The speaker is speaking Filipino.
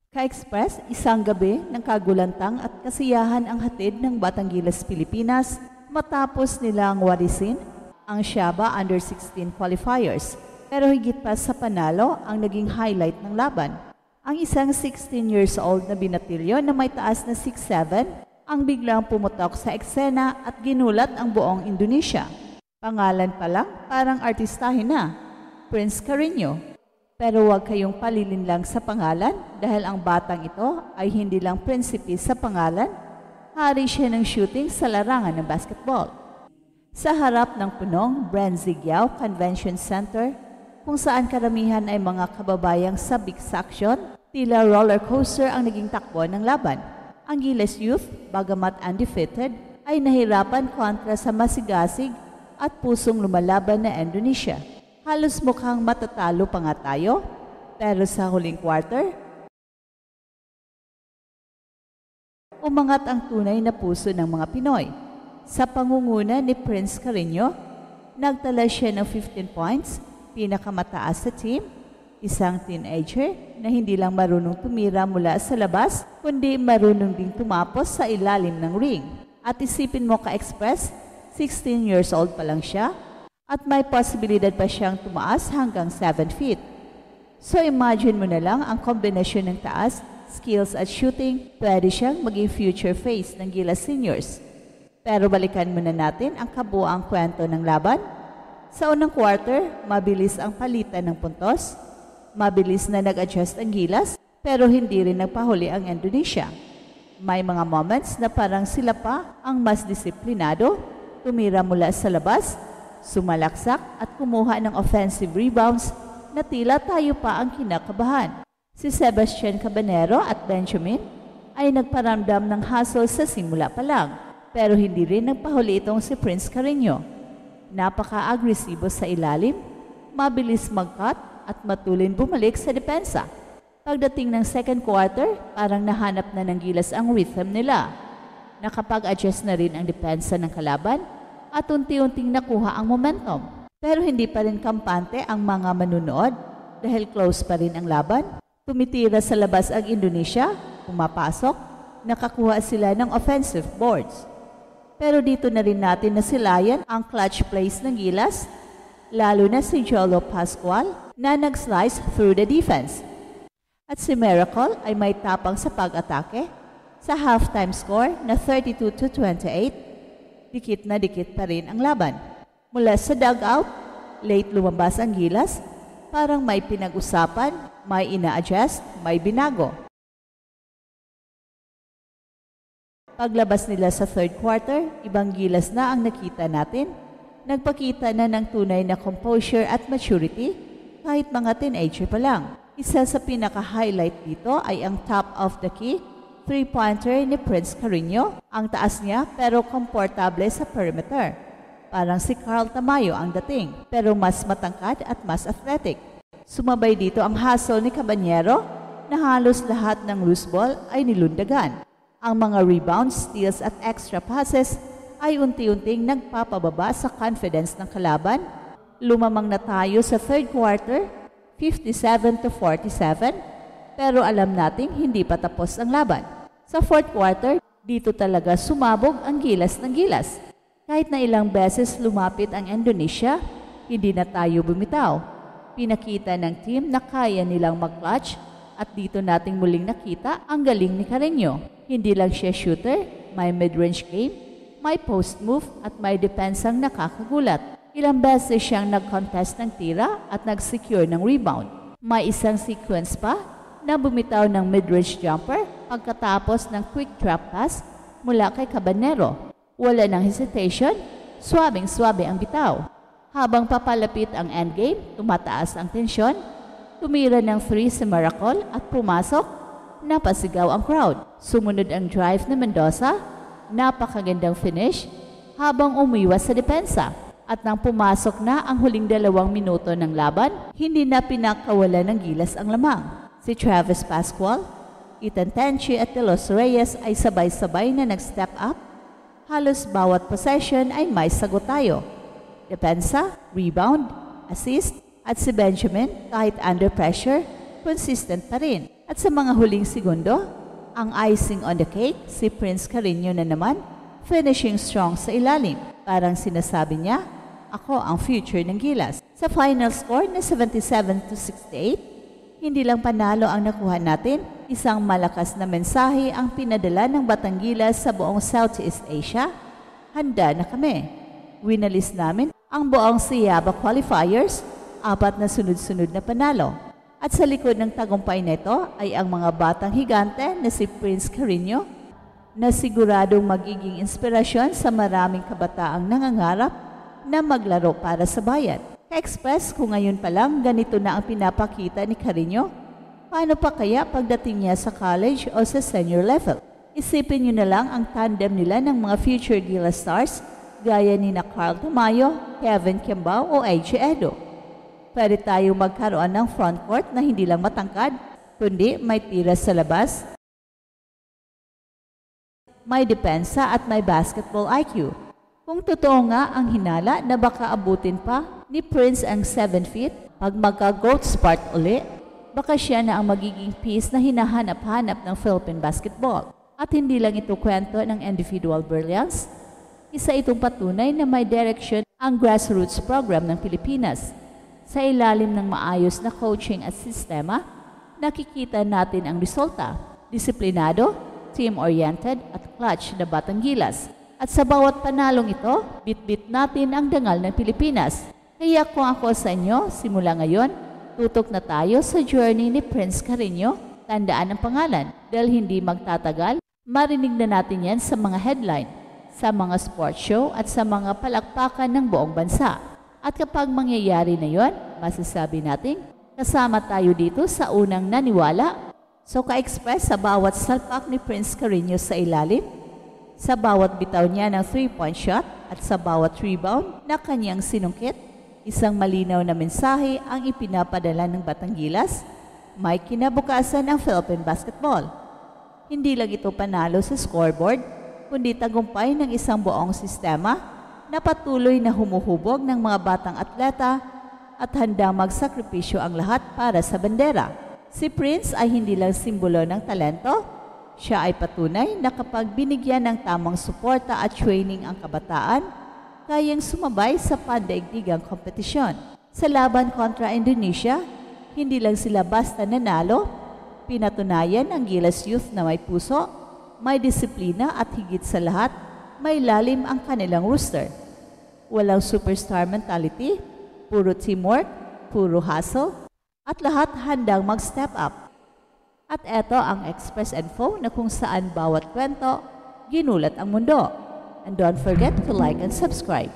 Ka-Express, isang gabi ng kagulantang at kasiyahan ang hatid ng Batang Gilas, Pilipinas matapos nilang warisin ang Shaba Under-16 qualifiers. Pero higit pa sa panalo ang naging highlight ng laban. Ang isang 16 years old na binatilyo na may taas na 6'7" ang biglang pumutok sa eksena at ginulat ang buong Indonesia. Pangalan pa lang parang artistahin na, Prince Carreño. Pero huwag kayong palilinlang sa pangalan dahil ang batang ito ay hindi lang prinsipe sa pangalan, hari siya ng shooting sa larangan ng basketball. Sa harap ng punong Branzigiao Convention Center, kung saan karamihan ay mga kababayang sabik sa aksyon, tila roller coaster ang naging takbo ng laban. Ang Gilas Youth, bagamat undefeated, ay nahirapan kontra sa masigasig at pusong lumalaban na Indonesia. Halos mukhang matatalo pa nga tayo, pero sa huling quarter, umangat ang tunay na puso ng mga Pinoy. Sa pangunguna ni Prince Carreño, nagtala siya ng 15 points, pinakamataas sa team, isang teenager na hindi lang marunong tumira mula sa labas, kundi marunong ding tumapos sa ilalim ng ring. At isipin mo Ka-Express, 16 years old pa lang siya, at may posibilidad pa siyang tumaas hanggang 7 feet. So imagine mo na lang ang kombinasyon ng taas, skills at shooting, pwede siyang maging future face ng Gilas Seniors. Pero balikan muna natin ang kabuuang kwento ng laban. Sa unang quarter, mabilis ang palitan ng puntos, mabilis na nag-adjust ang Gilas, pero hindi rin nagpahuli ang Indonesia. May mga moments na parang sila pa ang mas disiplinado, tumira mula sa labas, sumalaksak at kumuha ng offensive rebounds na tila tayo pa ang kinakabahan. Si Sebastian Cabanero at Benjamin ay nagparamdam ng hustle sa simula pa lang, pero hindi rin nagpahuli itong si Prince Carreño. Napaka-agresibo sa ilalim, mabilis mag-cut at matulin bumalik sa depensa. Pagdating ng second quarter, parang nahanap na ng Gilas ang rhythm nila. Nakapag-adjust na rin ang depensa ng kalaban at unti-unting nakuha ang momentum. Pero hindi pa rin kampante ang mga manunood dahil close pa rin ang laban. Tumitira sa labas ang Indonesia, pumapasok, nakakuha sila ng offensive boards. Pero dito na rin natin nasilayan ang clutch plays ng Gilas, lalo na si Jolo Pascual na nag-slice through the defense. At si Miracle ay may tapang sa pag-atake sa halftime score na 32-28. Dikit na dikit pa rin ang laban. Mula sa dugout, late lumabas ang Gilas, parang may pinag-usapan, may ina-adjust, may binago. Paglabas nila sa third quarter, ibang Gilas na ang nakita natin. Nagpakita na ng tunay na composure at maturity kahit mga teenager pa lang. Isa sa pinaka-highlight dito ay ang top of the key, 3-pointer ni Prince Carreño. Ang taas niya pero komportable sa perimeter. Parang si Carl Tamayo ang dating, pero mas matangkad at mas athletic. Sumabay dito ang hustle ni Cabanero na halos lahat ng loose ball ay nilundagan. Ang mga rebounds, steals at extra passes ay unti-unting nagpapababa sa confidence ng kalaban. Lumamang na tayo sa third quarter, 57-47, pero alam nating hindi pa tapos ang laban. Sa fourth quarter, dito talaga sumabog ang Gilas ng Gilas. Kahit na ilang beses lumapit ang Indonesia, hindi na tayo bumitaw. Pinakita ng team na kaya nilang mag-clutch at dito nating muling nakita ang galing ni Carreño. Hindi lang siya shooter, may mid-range game, may post move at may depensang nakakagulat. Ilang beses siyang nag-contest ng tira at nag-secure ng rebound. May isang sequence pa na bumitaw ng mid-range jumper pagkatapos ng quick trap pass mula kay Cabanero. Wala ng hesitation, swabing-swabe ang bitaw. Habang papalapit ang endgame, tumataas ang tensyon, tumira ng 3 si Miracle at pumasok, napasigaw ang crowd. Sumunod ang drive ni Mendoza, napakagandang finish, habang umiwas sa depensa. At nang pumasok na ang huling 2 minuto ng laban, hindi na pinakawalan ng Gilas ang lamang. Si Travis Pascual, Ethan Tenchi at De Los Reyes ay sabay-sabay na nag-step up. Halos bawat possession ay may sagot tayo. Depensa, rebound, assist, at si Benjamin kahit under pressure, consistent pa rin. At sa mga huling segundo, ang icing on the cake, si Prince Carreño na naman, finishing strong sa ilalim. Parang sinasabi niya, ako ang future ng Gilas. Sa final score na 77-68, hindi lang panalo ang nakuha natin, isang malakas na mensahe ang pinadala ng Batangilas sa buong Southeast Asia. Handa na kami. Winalis namin ang buong Siaba qualifiers, 4 na sunod-sunod na panalo. At sa likod ng tagumpay nito ay ang mga batang higante na si Prince Carreño na siguradong magiging inspirasyon sa maraming kabataang nangangarap na maglaro para sa bayan. Ka-Express, kung ngayon pa lang ganito na ang pinapakita ni Carreño, paano pa kaya pagdating niya sa college o sa senior level? Isipin niyo na lang ang tandem nila ng mga future Gilas stars gaya ni na Carl Tamayo, Kevin Kimbao o AJ Edo. Pwede tayong magkaroon ng frontcourt na hindi lang matangkad, kundi may tira sa labas, may depensa at may basketball IQ. Kung totoo nga ang hinala na baka abutin pa ni Prince ang 7 feet, pag magka-growth spurt uli, baka siya na ang magiging piece na hinahanap-hanap ng Philippine basketball. At hindi lang ito kwento ng individual brilliance, isa itong patunay na may direction ang grassroots program ng Pilipinas. Sa ilalim ng maayos na coaching at sistema, nakikita natin ang resulta. Disiplinado, team-oriented at clutch na Batang Gilas. At sa bawat panalong ito, bit-bit natin ang dangal ng Pilipinas. Kaya kung ako sa inyo, simula ngayon, tutok na tayo sa journey ni Prince Carreño. Tandaan ang pangalan dahil hindi magtatagal, marinig na natin yan sa mga headline, sa mga sports show at sa mga palakpakan ng buong bansa. At kapag mangyayari na yon, masasabi natin, kasama tayo dito sa unang naniwala. So ka-express sa bawat salpak ni Prince Carreño sa ilalim, sa bawat bitaw niya ng 3-point shot at sa bawat rebound na kanyang sinungkit, isang malinaw na mensahe ang ipinapadala ng Batang Gilas, may kinabukasan ang Philippine basketball. Hindi lang ito panalo sa scoreboard, kundi tagumpay ng isang buong sistema na patuloy na humuhubog ng mga batang atleta at handang magsakripisyo ang lahat para sa bandera. Si Prince ay hindi lang simbolo ng talento, siya ay patunay na kapag binigyan ng tamang suporta at training ang kabataan, kayang sumabay sa pandaigdigang kompetisyon. Sa laban kontra Indonesia, hindi lang sila basta nanalo, pinatunayan ang Gilas Youth na may puso, may disiplina at higit sa lahat, may lalim ang kanilang roster. Walang superstar mentality, puro teamwork, puro hustle, at lahat handang mag-step up. At eto ang Express Info na kung saan bawat kwento, ginulat ang mundo. And don't forget to like and subscribe.